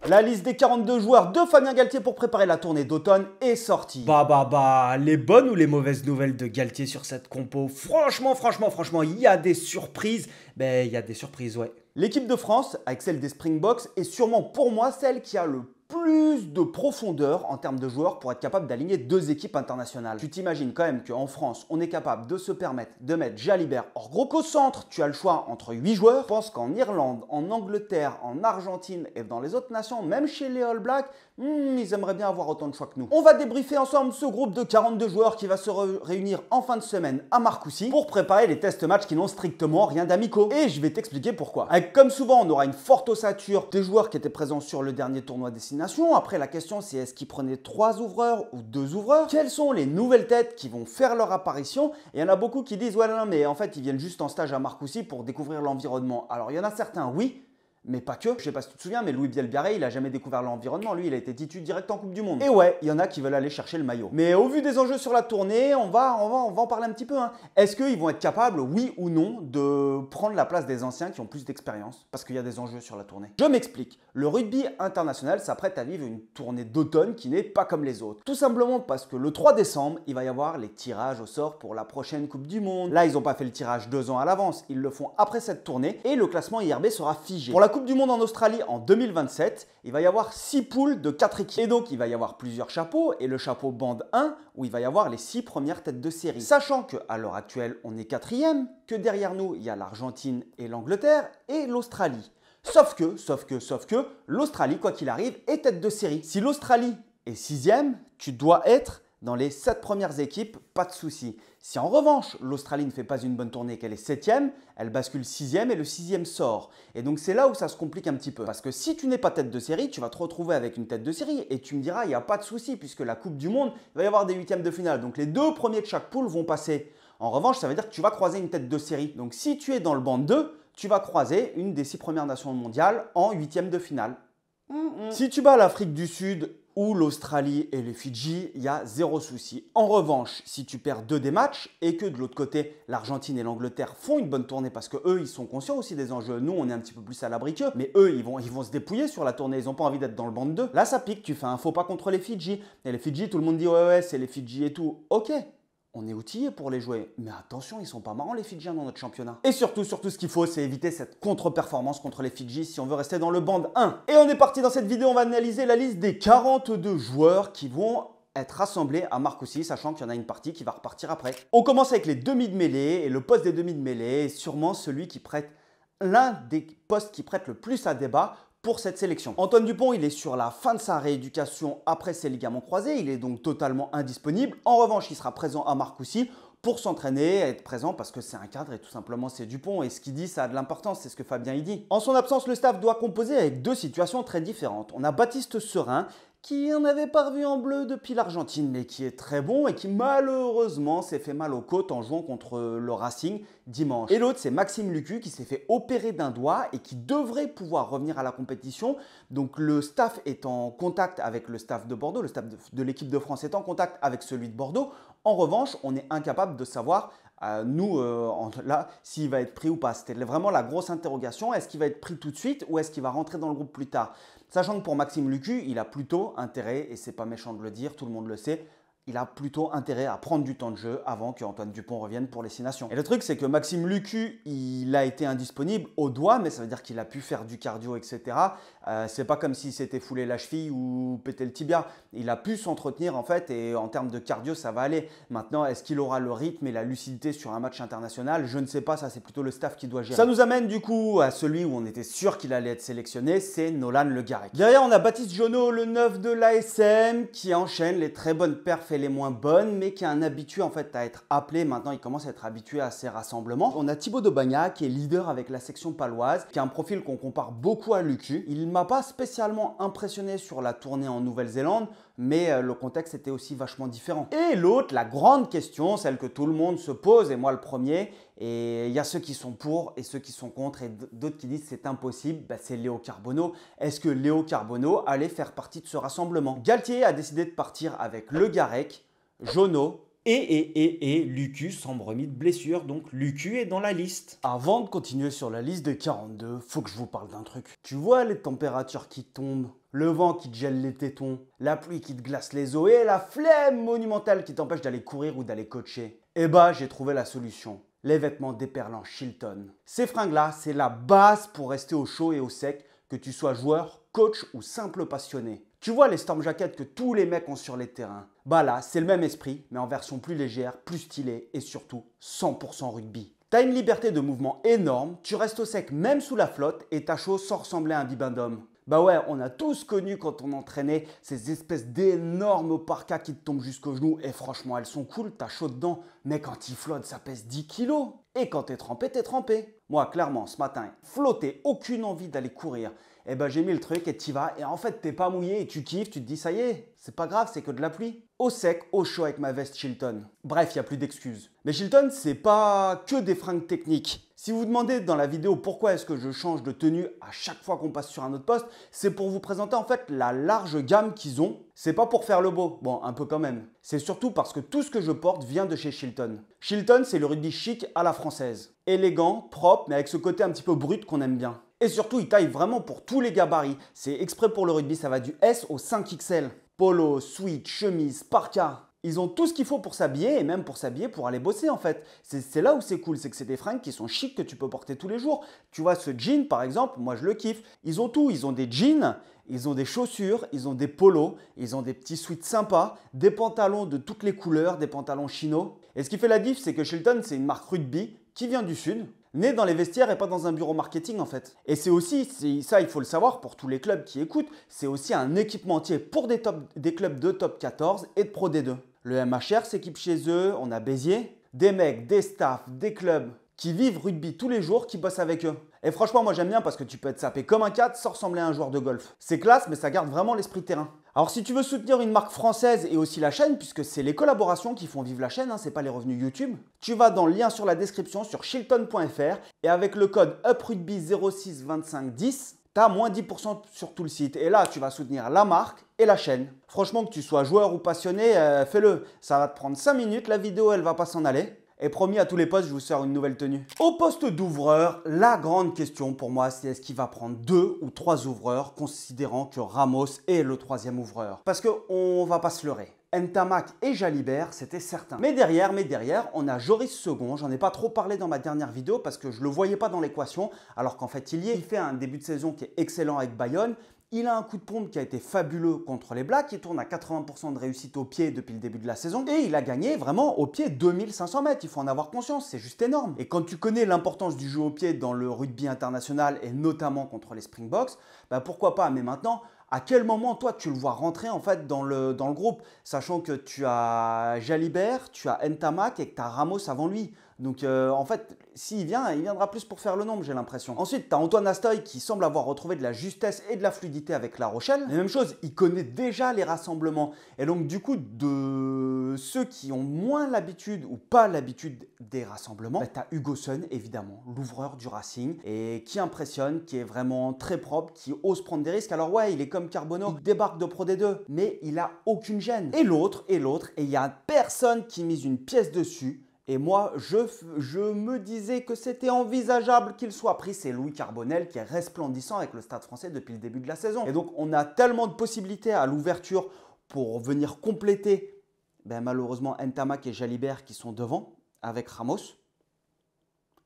La liste des 42 joueurs de Fabien Galtier pour préparer la tournée d'automne est sortie. Les bonnes ou les mauvaises nouvelles de Galtier sur cette compo? Franchement, il y a des surprises. Il y a des surprises, ouais. L'équipe de France, avec celle des Springboks, est sûrement pour moi celle qui a le plus de profondeur en termes de joueurs pour être capable d'aligner deux équipes internationales. Tu t'imagines quand même qu'en France, on est capable de se permettre de mettre Jalibert hors gros qu'au centre. Tu as le choix entre 8 joueurs. Je pense qu'en Irlande, en Angleterre, en Argentine et dans les autres nations, même chez les All Blacks, ils aimeraient bien avoir autant de choix que nous. On va débriefer ensemble ce groupe de 42 joueurs qui va se réunir en fin de semaine à Marcoussis pour préparer les tests matchs qui n'ont strictement rien d'amicaux. Et je vais t'expliquer pourquoi. Avec, comme souvent, on aura une forte ossature des joueurs qui étaient présents sur le dernier tournoi Destination. Après, la question, c'est est-ce qu'ils prenaient 3 ouvreurs ou 2 ouvreurs? Quelles sont les nouvelles têtes qui vont faire leur apparition? Et il y en a beaucoup qui disent ouais, non, mais en fait, ils viennent juste en stage à Marcoussis pour découvrir l'environnement. Alors, il y en a certains, oui. Mais pas que. Je sais pas si tu te souviens, mais Louis Bielbiarré, il a jamais découvert l'environnement. Lui, il a été titu direct en Coupe du Monde. Et ouais, il y en a qui veulent aller chercher le maillot. Mais au vu des enjeux sur la tournée, on va en parler un petit peu. Est-ce qu'ils vont être capables, oui ou non, de prendre la place des anciens qui ont plus d'expérience? Parce qu'il y a des enjeux sur la tournée. Je m'explique. Le rugby international s'apprête à vivre une tournée d'automne qui n'est pas comme les autres. Tout simplement parce que le 3 décembre, il va y avoir les tirages au sort pour la prochaine Coupe du Monde. Là, ils n'ont pas fait le tirage 2 ans à l'avance. Ils le font après cette tournée et le classement IRB sera figé. Pour la Coupe du Monde en Australie en 2027, il va y avoir 6 poules de 4 équipes. Et donc, il va y avoir plusieurs chapeaux et le chapeau bande 1 où il va y avoir les 6 premières têtes de série. Sachant qu'à l'heure actuelle, on est 4e, que derrière nous, il y a l'Argentine et l'Angleterre et l'Australie. Sauf que, l'Australie, quoi qu'il arrive, est tête de série. Si l'Australie est 6e, tu dois être dans les 7 premières équipes, pas de souci. Si en revanche, l'Australie ne fait pas une bonne tournée, qu'elle est 7e, elle bascule 6e et le 6e sort. Et donc c'est là où ça se complique un petit peu. Parce que si tu n'es pas tête de série, tu vas te retrouver avec une tête de série et tu me diras, il n'y a pas de souci puisque la Coupe du Monde, il va y avoir des 8e de finale. Donc les 2 premiers de chaque poule vont passer. En revanche, ça veut dire que tu vas croiser une tête de série. Donc si tu es dans le banc 2, tu vas croiser une des 6 premières nations mondiales en 8e de finale. Si tu bats l'Afrique du Sud ou l'Australie et les Fidji, il y a 0 souci. En revanche, si tu perds 2 des matchs et que de l'autre côté, l'Argentine et l'Angleterre font une bonne tournée parce qu'eux, ils sont conscients aussi des enjeux. Nous, on est un petit peu plus à l'abri qu'eux, mais eux, ils vont se dépouiller sur la tournée. Ils n'ont pas envie d'être dans le banc de 2. Là, ça pique. Tu fais un faux pas contre les Fidji. Et les Fidji, tout le monde dit ouais, c'est les Fidji et tout. Ok. On est outillés pour les jouer. Mais attention, ils sont pas marrants les Fidjiens dans notre championnat. Et surtout, ce qu'il faut, c'est éviter cette contre-performance contre les Fidji si on veut rester dans le band 1. Et on est parti dans cette vidéo, on va analyser la liste des 42 joueurs qui vont être rassemblés à Marcoussis, sachant qu'il y en a une partie qui va repartir après. On commence avec les demi de mêlée, et le poste des demi de mêlée est sûrement celui qui prête l'un des postes qui prête le plus à débat pour cette sélection. Antoine Dupont, il est sur la fin de sa rééducation après ses ligaments croisés, il est donc totalement indisponible. En revanche, il sera présent à Marcoussis pour s'entraîner, être présent parce que c'est un cadre et tout simplement c'est Dupont et ce qu'il dit ça a de l'importance, c'est ce que Fabien il dit. En son absence, le staff doit composer avec 2 situations très différentes. On a Baptiste Serin qui en avait pas revu en bleu depuis l'Argentine, mais qui est très bon et qui malheureusement s'est fait mal aux côtes en jouant contre le Racing dimanche. Et l'autre, c'est Maxime Lucu qui s'est fait opérer d'un doigt et qui devrait pouvoir revenir à la compétition. Donc le staff est en contact avec le staff de Bordeaux, le staff de l'équipe de France est en contact avec celui de Bordeaux. En revanche, on est incapable de savoir là, s'il va être pris ou pas. C'était vraiment la grosse interrogation. Est-ce qu'il va être pris tout de suite ou est-ce qu'il va rentrer dans le groupe plus tard? Sachant que pour Maxime Lucu, il a plutôt intérêt, et c'est pas méchant de le dire, tout le monde le sait, il a plutôt intérêt à prendre du temps de jeu avant qu'Antoine Dupont revienne pour les 6 nations. Et le truc, c'est que Maxime Lucu, il a été indisponible au doigt, mais ça veut dire qu'il a pu faire du cardio, etc. C'est pas comme s'il s'était foulé la cheville ou pété le tibia. Il a pu s'entretenir en fait, et en termes de cardio, ça va aller. Maintenant, est-ce qu'il aura le rythme et la lucidité sur un match international? Je ne sais pas, ça c'est plutôt le staff qui doit gérer. Ça nous amène du coup à celui où on était sûr qu'il allait être sélectionné, c'est Nolan Le Garec. Derrière, on a Baptiste Jonot, le 9 de l'ASM, qui enchaîne les très bonnes perfs et les moins bonnes, mais qui est un habitué en fait à être appelé. Maintenant, il commence à être habitué à ces rassemblements. On a Thibaut Daubagna qui est leader avec la section paloise, qui a un profil qu'on compare beaucoup à Lucu. Il ne m'a pas spécialement impressionné sur la tournée en Nouvelle-Zélande, mais le contexte était aussi vachement différent. Et l'autre, la grande question, celle que tout le monde se pose, et moi le premier, et il y a ceux qui sont pour et ceux qui sont contre et d'autres qui disent c'est impossible, c'est Léo Carbonneau. Est-ce que Léo Carbonneau allait faire partie de ce rassemblement? Galtier a décidé de partir avec Le Garec, Jonot, Et Lucu semble remis de blessure, donc Lucu est dans la liste. Avant de continuer sur la liste des 42, faut que je vous parle d'un truc. Tu vois les températures qui tombent, le vent qui te gèle les tétons, la pluie qui te glace les os et la flemme monumentale qui t'empêche d'aller courir ou d'aller coacher. Eh bah, j'ai trouvé la solution. Les vêtements déperlants Shilton. Ces fringues-là, c'est la base pour rester au chaud et au sec, que tu sois joueur, coach ou simple passionné. Tu vois les Storm Jackets que tous les mecs ont sur les terrains. Bah là, c'est le même esprit, mais en version plus légère, plus stylée et surtout 100% rugby. T'as une liberté de mouvement énorme, tu restes au sec même sous la flotte et ta chose sans ressembler à un bibendum. Bah ouais, on a tous connu quand on entraînait ces espèces d'énormes parkas qui te tombent jusqu'aux genoux et franchement elles sont cool, t'as chaud dedans, mais quand ils flottent ça pèse 10 kilos. Et quand t'es trempé, t'es trempé. Moi clairement ce matin, flotter, aucune envie d'aller courir. Eh ben j'ai mis le truc et t'y vas et en fait t'es pas mouillé et tu kiffes, tu te dis ça y est, c'est pas grave, c'est que de la pluie. Au sec, au chaud avec ma veste Shilton. Bref, il n'y a plus d'excuses. Mais Shilton, c'est pas que des fringues techniques. Si vous vous demandez dans la vidéo pourquoi est-ce que je change de tenue à chaque fois qu'on passe sur un autre poste, c'est pour vous présenter en fait la large gamme qu'ils ont. C'est pas pour faire le beau, bon un peu quand même. C'est surtout parce que tout ce que je porte vient de chez Shilton. Shilton, c'est le rugby chic à la française. Élégant, propre, mais avec ce côté un petit peu brut qu'on aime bien. Et surtout, il taille vraiment pour tous les gabarits. C'est exprès pour le rugby, ça va du S au 5XL. Polo, sweat, chemise, parka. Ils ont tout ce qu'il faut pour s'habiller et même pour s'habiller pour aller bosser en fait. C'est là où c'est cool, c'est que c'est des fringues qui sont chics que tu peux porter tous les jours. Tu vois ce jean par exemple, moi je le kiffe. Ils ont tout, ils ont des jeans, ils ont des chaussures, ils ont des polos, ils ont des petits sweats sympas, des pantalons de toutes les couleurs, des pantalons chino. Et ce qui fait la diff, c'est que Shilton c'est une marque rugby qui vient du sud, né dans les vestiaires et pas dans un bureau marketing en fait. Et c'est aussi, ça il faut le savoir pour tous les clubs qui écoutent, c'est aussi un équipementier pour des clubs de top 14 et de Pro D2. Le MHR s'équipe chez eux, on a Béziers, des mecs, des staffs, des clubs qui vivent rugby tous les jours, qui bossent avec eux. Et franchement, moi j'aime bien parce que tu peux être sapé comme un 4 sans ressembler à un joueur de golf. C'est classe, mais ça garde vraiment l'esprit terrain. Alors si tu veux soutenir une marque française et aussi la chaîne, puisque c'est les collaborations qui font vivre la chaîne, c'est pas les revenus YouTube, tu vas dans le lien sur la description sur shilton.fr et avec le code UPRUGBY062510, tu as moins 10% sur tout le site. Et là, tu vas soutenir la marque et la chaîne. Franchement, que tu sois joueur ou passionné, fais-le. Ça va te prendre 5 minutes, la vidéo, elle va pas s'en aller. Et promis, à tous les postes, je vous sors une nouvelle tenue. Au poste d'ouvreur, la grande question pour moi, c'est est-ce qu'il va prendre 2 ou 3 ouvreurs, considérant que Ramos est le 3e ouvreur. Parce qu'on va pas se leurrer. Ntamak et Jalibert, c'était certain. Mais derrière, on a Joris Second. J'en ai pas trop parlé dans ma dernière vidéo parce que je le voyais pas dans l'équation, alors qu'en fait, il y est. Il fait un début de saison qui est excellent avec Bayonne. Il a un coup de pompe qui a été fabuleux contre les Blacks. Il tourne à 80% de réussite au pied depuis le début de la saison. Et il a gagné vraiment au pied 2500 mètres. Il faut en avoir conscience, c'est juste énorme. Et quand tu connais l'importance du jeu au pied dans le rugby international et notamment contre les Springboks, bah pourquoi pas. Mais maintenant, à quel moment, toi, tu le vois rentrer en fait dans le groupe, sachant que tu as Jalibert, tu as Ntamak et que tu as Ramos avant lui. Donc en fait, s'il vient, il viendra plus pour faire le nombre, j'ai l'impression. Ensuite, tu as Antoine Astoy qui semble avoir retrouvé de la justesse et de la fluidité avec La Rochelle. Mais même chose, il connaît déjà les rassemblements. Et donc du coup, de ceux qui ont moins l'habitude ou pas l'habitude des rassemblements, bah, tu as Hugo Sun, évidemment, l'ouvreur du Racing, et qui impressionne, qui est vraiment très propre, qui ose prendre des risques. Alors ouais, il est comme Carbonneau, il débarque de Pro D2, mais il a aucune gêne. Et l'autre, et il y a personne qui mise une pièce dessus. Et moi, je me disais que c'était envisageable qu'il soit pris. C'est Louis Carbonel qui est resplendissant avec le Stade français depuis le début de la saison. Et donc, on a tellement de possibilités à l'ouverture pour venir compléter, malheureusement, Ntamak et Jalibert qui sont devant avec Ramos.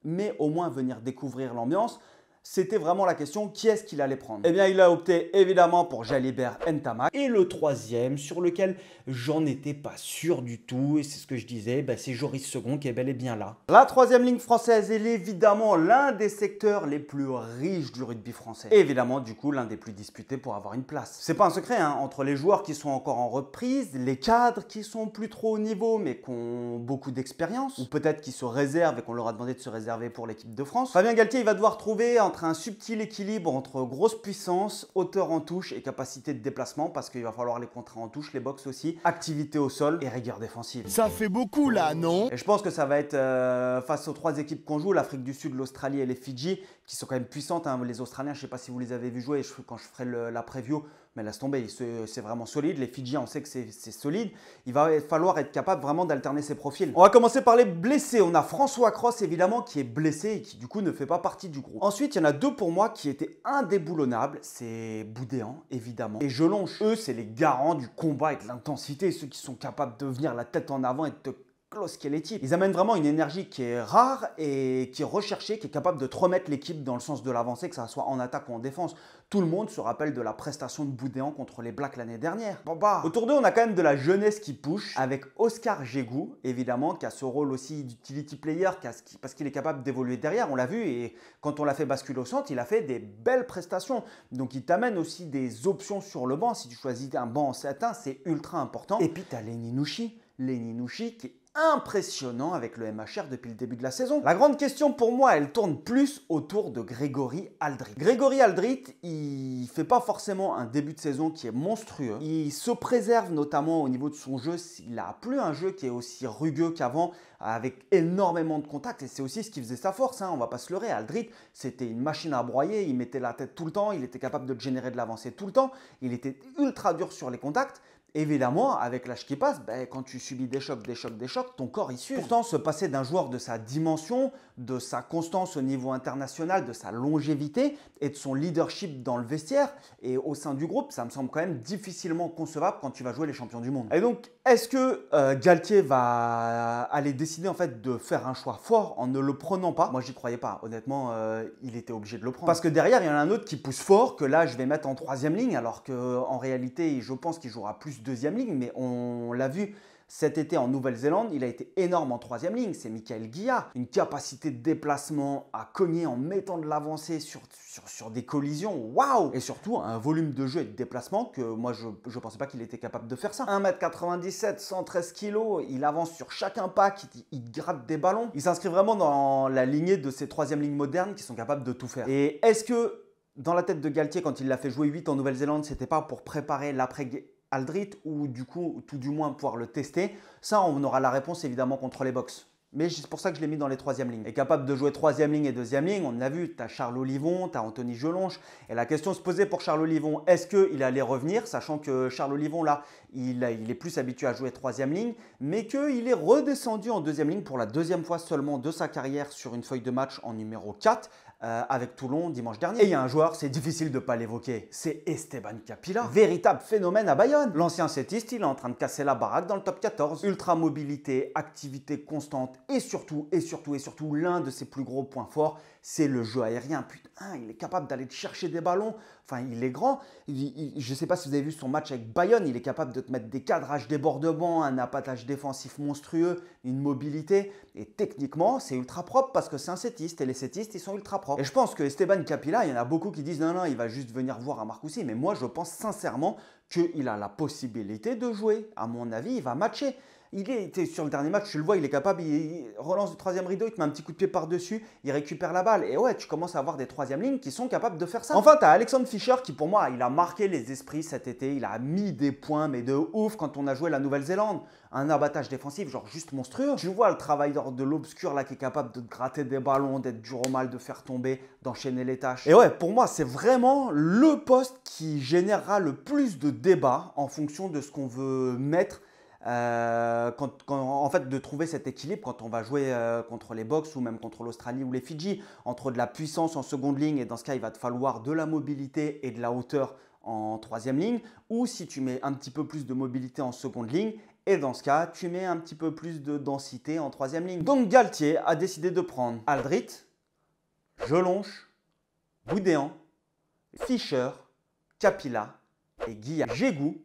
Mais au moins venir découvrir l'ambiance. C'était vraiment la question, qui est-ce qu'il allait prendre? Eh bien, il a opté évidemment pour Jalibert Ntamak. Et le 3e, sur lequel j'en étais pas sûr du tout, et c'est ce que je disais, c'est Joris Second qui est bel et bien là. La 3e ligne française est évidemment l'un des secteurs les plus riches du rugby français. Et évidemment, du coup, l'un des plus disputés pour avoir une place. C'est pas un secret, entre les joueurs qui sont encore en reprise, les cadres qui sont plus trop au niveau, mais qui ont beaucoup d'expérience, ou peut-être qui se réservent et qu'on leur a demandé de se réserver pour l'équipe de France. Fabien Galtier, il va devoir trouver entre un subtil équilibre entre grosse puissance, hauteur en touche et capacité de déplacement, parce qu'il va falloir les contrer en touche, les box aussi, activité au sol et rigueur défensive. Ça fait beaucoup là, non? Et je pense que ça va être face aux 3 équipes qu'on joue, l'Afrique du Sud, l'Australie et les Fidji, qui sont quand même puissantes. Les Australiens, je ne sais pas si vous les avez vus jouer, quand je ferai la preview, mais laisse tomber, c'est vraiment solide. Les Fidjiens, on sait que c'est solide. Il va falloir être capable vraiment d'alterner ses profils. On va commencer par les blessés. On a François Cros, évidemment, qui est blessé et qui, du coup, ne fait pas partie du groupe. Ensuite, il y en a deux pour moi qui étaient indéboulonnables. C'est Boudéan, évidemment, et Jelonche. Eux, c'est les garants du combat et de l'intensité, ceux qui sont capables de venir la tête en avant et de te closquer l'équipe. Ils amènent vraiment une énergie qui est rare et qui est recherchée, qui est capable de te remettre l'équipe dans le sens de l'avancée, que ça soit en attaque ou en défense. Tout le monde se rappelle de la prestation de Boudéan contre les Blacks l'année dernière. Autour d'eux, on a quand même de la jeunesse qui push, avec Oscar Jégou, évidemment, qui a ce rôle aussi d'utility player, parce qu'il est capable d'évoluer derrière, on l'a vu, et quand on l'a fait basculer au centre, il a fait des belles prestations. Donc il t'amène aussi des options sur le banc. Si tu choisis un banc en satin, c'est ultra important. Et puis tu as Lenny Nouchi qui est impressionnant avec le MHR depuis le début de la saison. La grande question pour moi, elle tourne plus autour de Grégory Aldrit. Grégory Aldrit, il fait pas forcément un début de saison qui est monstrueux. Il se préserve notamment au niveau de son jeu. Il n'a plus un jeu qui est aussi rugueux qu'avant, avec énormément de contacts, et c'est aussi ce qui faisait sa force, hein, on va pas se leurrer. Aldrit, c'était une machine à broyer, il mettait la tête tout le temps, il était capable de générer de l'avancée tout le temps, il était ultra dur sur les contacts. Évidemment, avec l'âge qui passe, quand tu subis des chocs, ton corps il s'use. Pourtant, se passer d'un joueur de sa dimension, de sa constance au niveau international, de sa longévité et de son leadership dans le vestiaire et au sein du groupe, ça me semble quand même difficilement concevable quand tu vas jouer les champions du monde. Et donc, est-ce que Galtier va aller décider en fait de faire un choix fort en ne le prenant pas? Moi, j'y croyais pas. Honnêtement, il était obligé de le prendre. Parce que derrière, il y en a un autre qui pousse fort, que là, je vais mettre en troisième ligne, alors qu'en réalité, je pense qu'il jouera plus deuxième ligne, mais on l'a vu cet été en Nouvelle-Zélande, il a été énorme en troisième ligne, c'est Michael Guillard. Une capacité de déplacement à cogner en mettant de l'avancée sur des collisions, waouh! Et surtout un volume de jeu et de déplacement que moi je ne pensais pas qu'il était capable de faire ça. 1m97, 113 kg, il avance sur chaque impact, il gratte des ballons. Il s'inscrit vraiment dans la lignée de ces troisième lignes modernes qui sont capables de tout faire. Et est-ce que dans la tête de Galtier, quand il l'a fait jouer 8 en Nouvelle-Zélande, c'était pas pour préparer l'après Aldrit ou du coup, tout du moins pouvoir le tester? Ça, on aura la réponse évidemment contre les Box. Mais c'est pour ça que je l'ai mis dans les troisième lignes. Et capable de jouer troisième ligne et deuxième ligne, on l'a vu, tu as Charles Olivon, tu as Anthony Jelonche. Et la question se posait pour Charles Olivon, est-ce qu'il allait revenir, sachant que Charles Olivon, là, il est plus habitué à jouer troisième ligne, mais qu'il est redescendu en deuxième ligne pour la deuxième fois seulement de sa carrière sur une feuille de match en numéro 4. Avec Toulon dimanche dernier. Et il y a un joueur, c'est difficile de ne pas l'évoquer, c'est Esteban Capilla. Véritable phénomène à Bayonne. L'ancien sétiste, il est en train de casser la baraque dans le top 14. Ultra mobilité, activité constante et surtout, l'un de ses plus gros points forts, c'est le jeu aérien. Putain, il est capable d'aller chercher des ballons. Enfin, il est grand. Je ne sais pas si vous avez vu son match avec Bayonne, il est capable de te mettre des cadrages débordements, un appâtage défensif monstrueux, une mobilité. Et techniquement, c'est ultra propre parce que c'est un sétiste et les sétistes, ils sont ultra propres. Et je pense que Esteban Capilla, il y en a beaucoup qui disent non, il va juste venir voir à Marcoussis. Mais moi, je pense sincèrement qu'il a la possibilité de jouer. À mon avis, il va matcher. Il était sur le dernier match, tu le vois, il est capable, il relance le troisième rideau, il te met un petit coup de pied par-dessus, il récupère la balle. Et ouais, tu commences à avoir des troisièmes lignes qui sont capables de faire ça. Enfin, tu as Alexandre Fischer qui, pour moi, il a marqué les esprits cet été. Il a mis des points, mais de ouf, quand on a joué la Nouvelle-Zélande. Un abattage défensif, genre juste monstrueux. Tu vois le travailleur de l'obscur là qui est capable de gratter des ballons, d'être dur au mal, de faire tomber, d'enchaîner les tâches. Et ouais, pour moi, c'est vraiment le poste qui générera le plus de débats en fonction de ce qu'on veut mettre. En fait, de trouver cet équilibre quand on va jouer contre les Box ou même contre l'Australie ou les Fidji, entre de la puissance en seconde ligne, et dans ce cas il va te falloir de la mobilité et de la hauteur en troisième ligne, ou si tu mets un petit peu plus de mobilité en seconde ligne, et dans ce cas tu mets un petit peu plus de densité en troisième ligne. Donc Galtier a décidé de prendre Aldrit, Jelonche, Boudéan, Fischer, Capilla et Guillard. Jégou,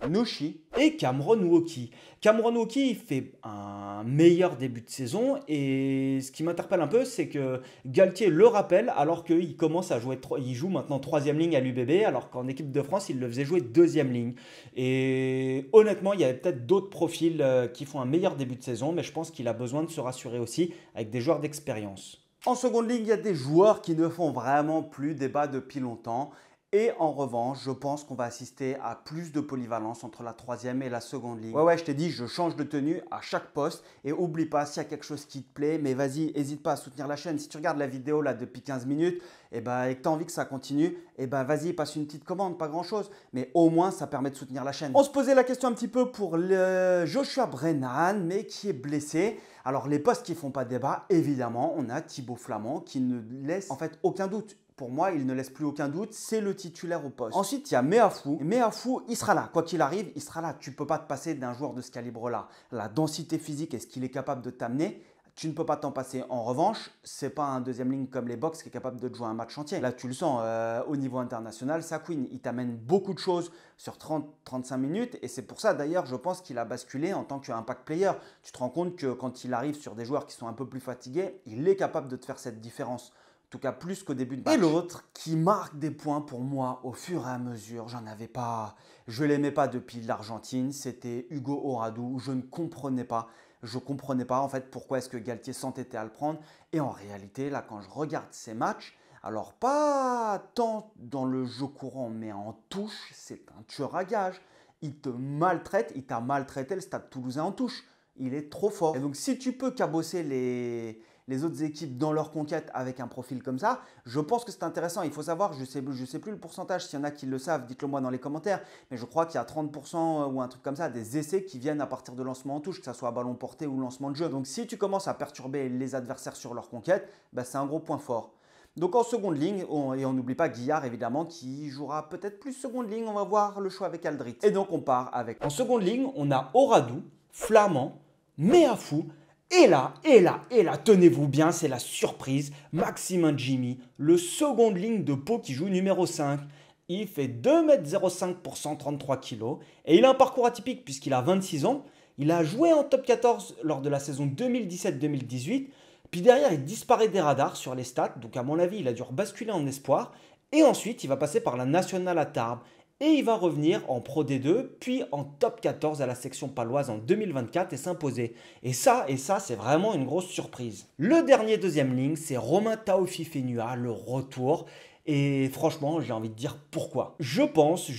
Nouchi et Cameron Wauquiez. Cameron Wauquiez, il fait un meilleur début de saison et ce qui m'interpelle un peu, c'est que Galtier le rappelle alors qu'il commence à jouer, il joue maintenant troisième ligne à l'UBB alors qu'en équipe de France, il le faisait jouer deuxième ligne. Et honnêtement, il y avait peut-être d'autres profils qui font un meilleur début de saison, mais je pense qu'il a besoin de se rassurer aussi avec des joueurs d'expérience. En seconde ligne, il y a des joueurs qui ne font vraiment plus débat depuis longtemps. Et en revanche, je pense qu'on va assister à plus de polyvalence entre la troisième et la seconde ligne. Ouais, je t'ai dit, je change de tenue à chaque poste. Et oublie pas, s'il y a quelque chose qui te plaît, mais vas-y, n'hésite pas à soutenir la chaîne. Si tu regardes la vidéo là depuis 15 minutes et que tu as envie que ça continue, vas-y, passe une petite commande, pas grand-chose. Mais au moins, ça permet de soutenir la chaîne. On se posait la question un petit peu pour le Joshua Brennan, mais qui est blessé. Alors, les postes qui ne font pas débat, évidemment, on a Thibaut Flamand qui ne laisse en fait aucun doute. Pour moi, il ne laisse plus aucun doute, c'est le titulaire au poste. Ensuite, il y a Meafou. Meafou, il sera là. Quoi qu'il arrive, il sera là. Tu ne peux pas te passer d'un joueur de ce calibre-là. La densité physique et ce qu'il est capable de t'amener, tu ne peux pas t'en passer. En revanche, ce n'est pas un deuxième ligne comme les Bucks qui est capable de te jouer un match entier. Là, tu le sens, au niveau international, ça queen. Il t'amène beaucoup de choses sur 30-35 minutes. Et c'est pour ça, d'ailleurs, je pense qu'il a basculé en tant qu'impact player. Tu te rends compte que quand il arrive sur des joueurs qui sont un peu plus fatigués, il est capable de te faire cette différence. En tout cas plus qu'au début de match. Et l'autre qui marque des points pour moi au fur et à mesure, j'en avais pas, je l'aimais pas depuis l'Argentine, c'était Hugo Oradou. Je ne comprenais pas, en fait pourquoi est-ce que Galtier s'entêtait à le prendre. Et en réalité là quand je regarde ces matchs, alors pas tant dans le jeu courant mais en touche, c'est un tueur à gage. Il te maltraite, il t'a maltraité le Stade Toulousain en touche. Il est trop fort. Et donc si tu peux cabosser les autres équipes dans leur conquête avec un profil comme ça, je pense que c'est intéressant. Il faut savoir, je sais plus le pourcentage, s'il y en a qui le savent, dites-le moi dans les commentaires, mais je crois qu'il y a 30% ou un truc comme ça, des essais qui viennent à partir de lancement en touche, que ce soit à ballon porté ou lancement de jeu. Donc si tu commences à perturber les adversaires sur leur conquête, c'est un gros point fort. Donc en seconde ligne, et on n'oublie pas Guillard évidemment qui jouera peut-être plus seconde ligne, on va voir le choix avec Aldrit. Et donc on part avec... En seconde ligne, on a Oradou, Flamand, Meafou. Et là, tenez-vous bien, c'est la surprise. Maximin Jimmy, le seconde ligne de Pau qui joue numéro 5. Il fait 2,05 m pour 133 kg. Et il a un parcours atypique puisqu'il a 26 ans. Il a joué en top 14 lors de la saison 2017-2018. Puis derrière, il disparaît des radars sur les stats. Donc à mon avis, il a dû rebasculer en espoir. Et ensuite, il va passer par la nationale à Tarbes. Et il va revenir en Pro D2, puis en top 14 à la section paloise en 2024 et s'imposer. Et ça, c'est vraiment une grosse surprise. Le dernier deuxième ligne, c'est Romain Taofifenua, le retour. Et franchement, j'ai envie de dire pourquoi. Je pense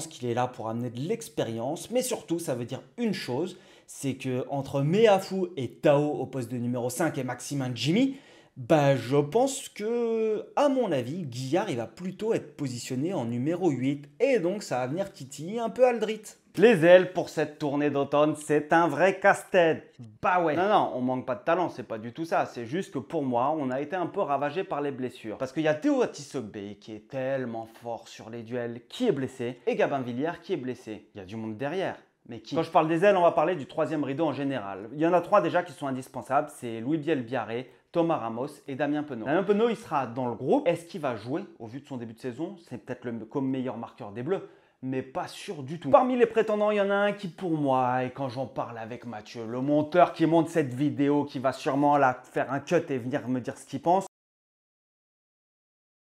qu'il est là pour amener de l'expérience. Mais surtout, ça veut dire une chose, c'est que entre Meafou et Tao au poste de numéro 5 et Maximin Jimmy, je pense que, à mon avis, Guillard, il va plutôt être positionné en numéro 8. Et donc, ça va venir titiller un peu Aldrit. Les ailes pour cette tournée d'automne, c'est un vrai casse-tête. Bah ouais. Non, on manque pas de talent, c'est pas du tout ça. C'est juste que pour moi, on a été un peu ravagé par les blessures. Parce qu'il y a Théo Atisogbe qui est tellement fort sur les duels, qui est blessé, et Gabin Villière qui est blessé. Il y a du monde derrière. Mais qui? Quand je parle des ailes, on va parler du troisième rideau en général. Il y en a 3 déjà qui sont indispensables. C'est Louis Biel-Biarré, Thomas Ramos et Damien Penaud. Damien Penaud, il sera dans le groupe. Est-ce qu'il va jouer au vu de son début de saison? C'est peut-être le comme meilleur marqueur des Bleus, mais pas sûr du tout. Parmi les prétendants, il y en a un qui pour moi, et quand j'en parle avec Mathieu, le monteur qui monte cette vidéo, qui va sûrement là faire un cut et venir me dire ce qu'il pense,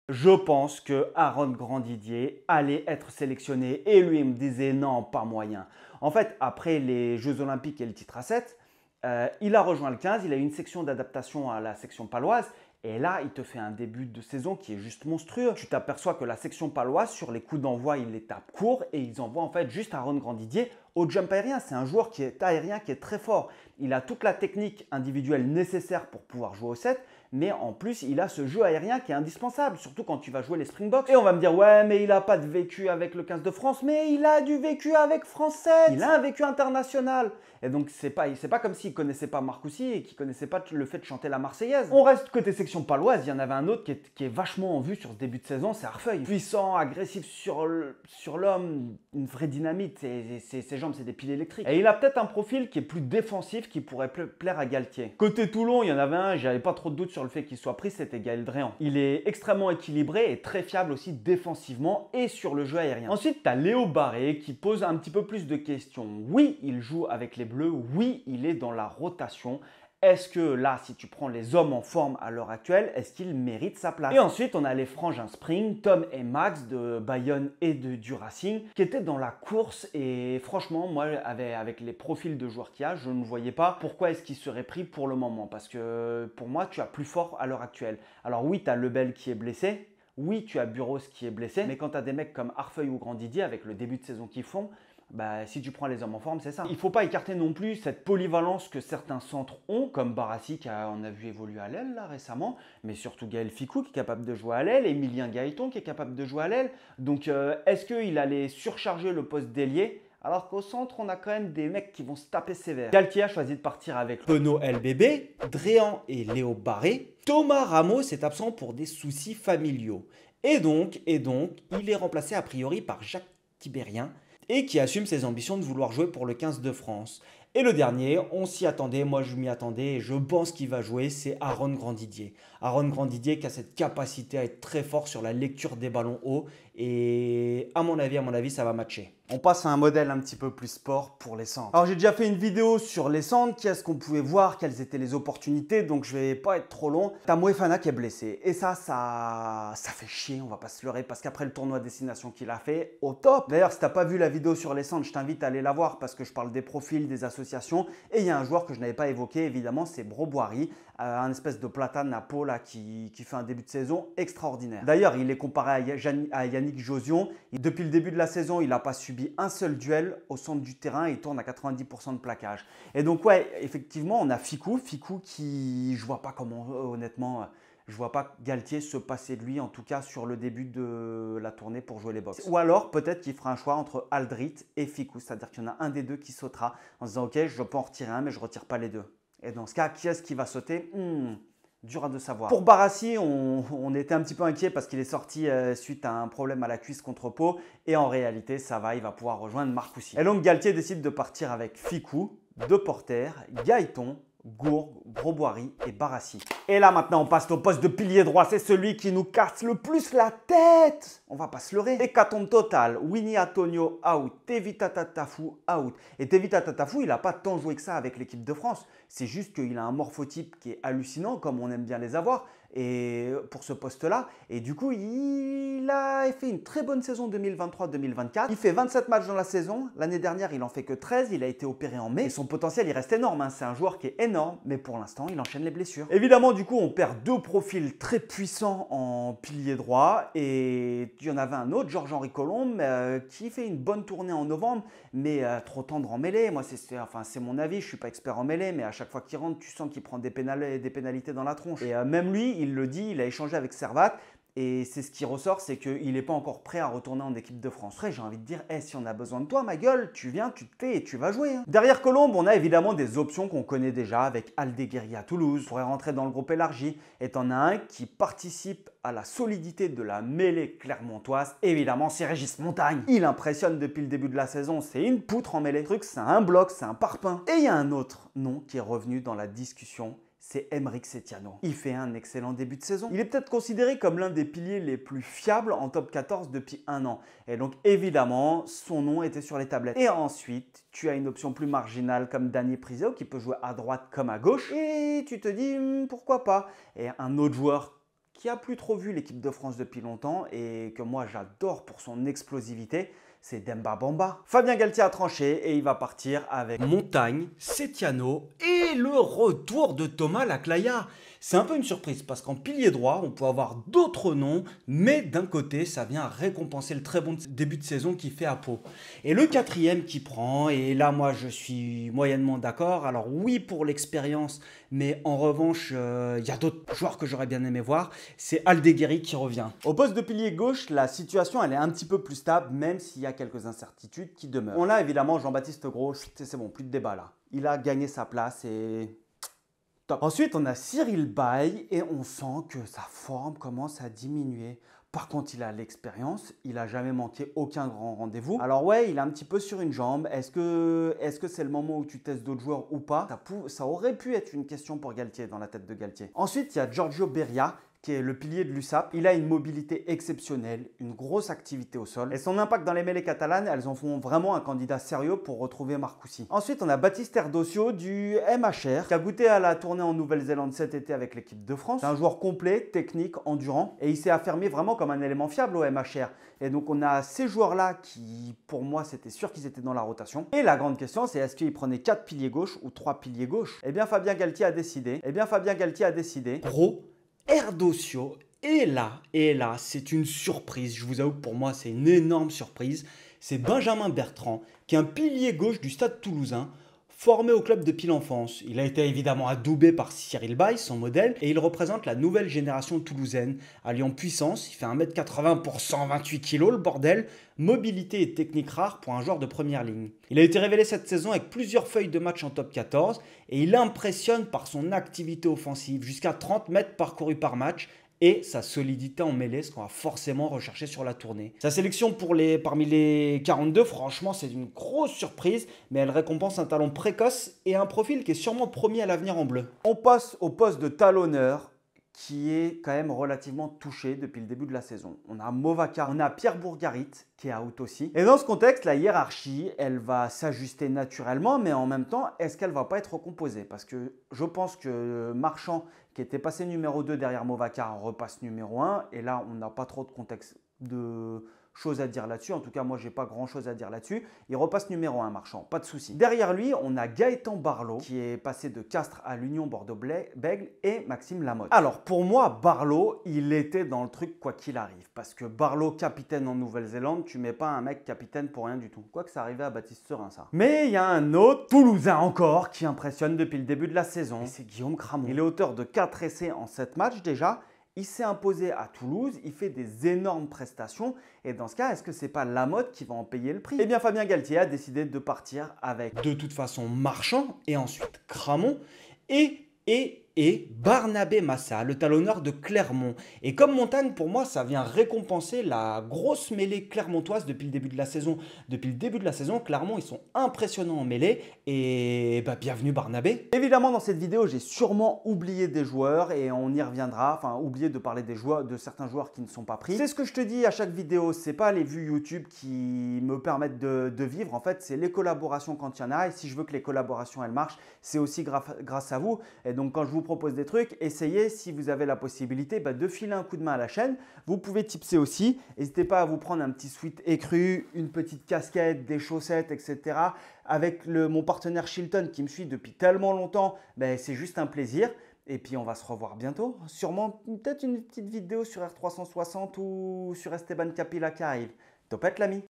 je pense que Aaron Grandidier allait être sélectionné et lui il me disait non, pas moyen. En fait, après les Jeux Olympiques et le titre à 7, il a rejoint le 15, il a eu une section d'adaptation à la section paloise et là, il te fait un début de saison qui est juste monstrueux. Tu t'aperçois que la section paloise, sur les coups d'envoi, il les tape court et ils envoient en fait juste Aaron Grandidier au jump aérien. C'est un joueur qui est aérien, qui est très fort. Il a toute la technique individuelle nécessaire pour pouvoir jouer au 7. Mais en plus, il a ce jeu aérien qui est indispensable, surtout quand tu vas jouer les Springboks. Et on va me dire, ouais, mais il n'a pas de vécu avec le 15 de France, mais il a du vécu avec Français. Il a un vécu international. Et donc, c'est pas comme s'il ne connaissait pas Marcoussis et qu'il ne connaissait pas le fait de chanter la Marseillaise. On reste côté section paloise, il y en avait un autre qui est vachement en vue sur ce début de saison, c'est Arfeuil. Puissant, agressif sur l'homme, une vraie dynamite, ses jambes, c'est des piles électriques. Et il a peut-être un profil qui est plus défensif, qui pourrait plaire à Galtier. Côté Toulon, il y en avait un, j'avais pas trop de doute sur le fait qu'il soit pris, c'était Gaël Dréan. Il est extrêmement équilibré et très fiable aussi défensivement et sur le jeu aérien. Ensuite, tu as Léo Barré qui pose un petit peu plus de questions. Oui, il joue avec les Bleus, oui, il est dans la rotation. Est-ce que là, si tu prends les hommes en forme à l'heure actuelle, est-ce qu'il mérite sa place? Et ensuite, on a les frangins Spring, Tom et Max de Bayonne et du Racing qui étaient dans la course. Et franchement, moi, avec les profils de joueurs qu'il y a, je ne voyais pas pourquoi est-ce qu'ils seraient pris pour le moment. Parce que pour moi, tu as plus fort à l'heure actuelle. Alors oui, tu as Lebel qui est blessé. Oui, tu as Burros qui est blessé, mais quand tu as des mecs comme Arfeuil ou Grandidier, avec le début de saison qu'ils font, bah, si tu prends les hommes en forme, c'est ça. Il ne faut pas écarter non plus cette polyvalence que certains centres ont, comme Barassi, qu'on a vu évoluer à l'aile là récemment, mais surtout Gaël Ficou qui est capable de jouer à l'aile, Emilien Gaëton qui est capable de jouer à l'aile. Donc est-ce qu'il allait surcharger le poste d'ailier alors qu'au centre, on a quand même des mecs qui vont se taper sévère. Galtier a choisi de partir avec Penaud LBB, Dréan et Léo Barré. Thomas Ramos est absent pour des soucis familiaux. Et donc, il est remplacé a priori par Jacques Tibérien et qui assume ses ambitions de vouloir jouer pour le 15 de France. Et le dernier, on s'y attendait, moi je m'y attendais et je pense qu'il va jouer, c'est Aaron Grandidier. Aaron Grandidier qui a cette capacité à être très fort sur la lecture des ballons hauts et à mon avis, ça va matcher. On passe à un modèle un petit peu plus sport pour les centres. Alors j'ai déjà fait une vidéo sur les centres, qu'est-ce qu'on pouvait voir, quelles étaient les opportunités, donc je vais pas être trop long. T'as Moefana qui est blessé et ça fait chier, on va pas se leurrer parce qu'après le tournoi destination qu'il a fait, au top. D'ailleurs si t'as pas vu la vidéo sur les centres, je t'invite à aller la voir parce que je parle des profils, des associations et il y a un joueur que je n'avais pas évoqué évidemment, c'est Broboiry, un espèce de platane à peau là qui fait un début de saison extraordinaire. D'ailleurs il est comparé à Yannick Josion, depuis le début de la saison il n'a pas subi un seul duel au centre du terrain et il tourne à 90% de plaquage. Et donc ouais, effectivement, on a Ficou qui, je vois pas comment, honnêtement, je vois pas Galtier se passer de lui, en tout cas sur le début de la tournée pour jouer les box. Ou alors peut-être qu'il fera un choix entre Aldrit et Ficou, c'est-à-dire qu'il y en a un des deux qui sautera en se disant ok, je peux en retirer un, mais je retire pas les deux. Et dans ce cas, qui est-ce qui va sauter? Dur à de savoir. Pour Barassi, on était un petit peu inquiet parce qu'il est sorti suite à un problème à la cuisse contre Pau. Et en réalité, ça va, il va pouvoir rejoindre Marcoussis. Et donc Galtier décide de partir avec Ficou, De Porter, Gaëton, Gourgue, Broboiry et Barassi. Et là maintenant on passe au poste de pilier droit, c'est celui qui nous casse le plus la tête. On va pas se leurrer. Hécatombe total, Winnie Antonio out, Tevita Tatafou out. Et Tevita Tatafou il a pas tant joué que ça avec l'équipe de France. C'est juste qu'il a un morphotype qui est hallucinant comme on aime bien les avoir. Et pour ce poste-là, et du coup, il a fait une très bonne saison 2023-2024. Il fait 27 matchs dans la saison. L'année dernière, il en fait que 13. Il a été opéré en mai. Et son potentiel, il reste énorme. Hein. C'est un joueur qui est énorme, mais pour l'instant, il enchaîne les blessures. Évidemment, du coup, on perd deux profils très puissants en pilier droit. Et il y en avait un autre, Georges-Henri Colombe, qui fait une bonne tournée en novembre, mais trop tendre en mêlée. Moi, c'est mon avis. Je ne suis pas expert en mêlée, mais à chaque fois qu'il rentre, tu sens qu'il prend des pénalités dans la tronche. Et même lui, il le dit, il a échangé avec Servat et c'est ce qui ressort, c'est qu'il n'est pas encore prêt à retourner en équipe de France. Après, j'ai envie de dire, si on a besoin de toi, ma gueule, tu viens, tu te tais et tu vas jouer. Hein. Derrière Colombe, on a évidemment des options qu'on connaît déjà avec Aldeguerri à Toulouse. On pourrait rentrer dans le groupe élargi. Et t'en as un qui participe à la solidité de la mêlée clermontoise. Évidemment, c'est Régis Montagne. Il impressionne depuis le début de la saison. C'est une poutre en mêlée. Le truc, c'est un bloc, c'est un parpaing. Et il y a un autre nom qui est revenu dans la discussion. C'est Aymeric Setiano. Il fait un excellent début de saison. Il est peut-être considéré comme l'un des piliers les plus fiables en top 14 depuis un an. Et donc évidemment, son nom était sur les tablettes. Et ensuite, tu as une option plus marginale comme Danny Priso qui peut jouer à droite comme à gauche. Et tu te dis, pourquoi pas? Et un autre joueur qui a plus trop vu l'équipe de France depuis longtemps et que moi j'adore pour son explosivité, c'est Demba Bamba. Fabien Galtier a tranché et il va partir avec Montagne, Setiano et le retour de Thomas Laclaya. C'est un peu une surprise parce qu'en pilier droit, on peut avoir d'autres noms, mais d'un côté, ça vient récompenser le très bon début de saison qu'il fait à Pau. Et le quatrième qui prend, et là moi je suis moyennement d'accord, alors oui pour l'expérience, mais en revanche, il y a d'autres joueurs que j'aurais bien aimé voir, c'est Aldeguerri qui revient. Au poste de pilier gauche, la situation elle est un petit peu plus stable, même s'il y a quelques incertitudes qui demeurent. On a évidemment Jean-Baptiste Gros, c'est bon, plus de débat là. Il a gagné sa place et... top. Ensuite, on a Cyril Baille et on sent que sa forme commence à diminuer. Par contre, il a l'expérience, il n'a jamais manqué aucun grand rendez-vous. Alors ouais, il est un petit peu sur une jambe. Est-ce que c'est le moment où tu testes d'autres joueurs ou pas? Ça aurait pu être une question pour Galtier, dans la tête de Galtier. Ensuite, il y a Giorgio Beria, qui est le pilier de l'USAP. Il a une mobilité exceptionnelle, une grosse activité au sol. Et son impact dans les mêlées catalanes, elles en font vraiment un candidat sérieux pour retrouver Marcoussis. Ensuite, on a Baptiste Erdocio du MHR, qui a goûté à la tournée en Nouvelle-Zélande cet été avec l'équipe de France. C'est un joueur complet, technique, endurant. Et il s'est affirmé vraiment comme un élément fiable au MHR. Et donc, on a ces joueurs-là qui, pour moi, c'était sûr qu'ils étaient dans la rotation. Et la grande question, c'est est-ce qu'il prenait 4 piliers gauche ou 3 piliers gauche? Eh bien, Fabien Galtier a décidé. Gros, Erdocio Et là, c'est une surprise. Je vous avoue que pour moi, c'est une énorme surprise. C'est Benjamin Bertrand, qui est un pilier gauche du Stade Toulousain, formé au club depuis l'enfance. Il a été évidemment adoubé par Cyril Baille, son modèle, et il représente la nouvelle génération toulousaine, alliant puissance, il fait 1m80 pour 128 kg, le bordel, mobilité et technique rare pour un joueur de première ligne. Il a été révélé cette saison avec plusieurs feuilles de match en top 14, et il impressionne par son activité offensive, jusqu'à 30 mètres parcourus par match, et sa solidité en mêlée, ce qu'on va forcément rechercher sur la tournée. Sa sélection parmi les 42, franchement, c'est une grosse surprise, mais elle récompense un talent précoce et un profil qui est sûrement promis à l'avenir en bleu. On passe au poste de talonneur qui est quand même relativement touché depuis le début de la saison. On a Movacar, on a Pierre Bourgarit qui est out aussi. Et dans ce contexte, la hiérarchie, elle va s'ajuster naturellement, mais en même temps, est-ce qu'elle va pas être recomposée? Parce que je pense que Marchand, qui était passé numéro 2 derrière Movacar, repasse numéro 1. Et là, on n'a pas trop de contexte de choses à dire là-dessus. En tout cas, moi, j'ai pas grand-chose à dire là-dessus. Il repasse numéro 1, Marchand, pas de souci. Derrière lui, on a Gaëtan Barlot, qui est passé de Castres à l'Union Bordeaux-Bègles, et Maxime Lamotte. Alors, pour moi, Barlot, il était dans le truc quoi qu'il arrive. Parce que Barlot, capitaine en Nouvelle-Zélande, tu mets pas un mec capitaine pour rien du tout. Quoi que ça arrivait à Baptiste Serin, ça. Mais il y a un autre Toulousain encore qui impressionne depuis le début de la saison. Et c'est Guillaume Cramon. Il est auteur de 4 essais en 7 matchs déjà. Il s'est imposé à Toulouse, il fait des énormes prestations. Et dans ce cas, est-ce que c'est pas Lamotte qui va en payer le prix? Eh bien, Fabien Galtier a décidé de partir avec de toute façon Marchand et ensuite Cramon et Barnabé Massa, le talonneur de Clermont. Et comme Montagne, pour moi, ça vient récompenser la grosse mêlée clermontoise depuis le début de la saison. Depuis le début de la saison, Clermont, ils sont impressionnants en mêlée. Et bienvenue Barnabé. Évidemment, dans cette vidéo, j'ai sûrement oublié des joueurs et on y reviendra. Enfin, oublié de parler des joueurs, de certains joueurs qui ne sont pas pris. C'est ce que je te dis à chaque vidéo. C'est pas les vues YouTube qui me permettent de vivre. En fait, c'est les collaborations quand il y en a. Et si je veux que les collaborations, elles marchent, c'est aussi grâce à vous. Et donc, quand je vous propose des trucs, essayez, si vous avez la possibilité, de filer un coup de main à la chaîne. Vous pouvez tipser aussi. N'hésitez pas à vous prendre un petit sweat écru, une petite casquette, des chaussettes, etc. Avec mon partenaire Shilton qui me suit depuis tellement longtemps, c'est juste un plaisir. Et puis on va se revoir bientôt. Sûrement peut-être une petite vidéo sur R360 ou sur Esteban Capilla qui arrive. Topette l'ami.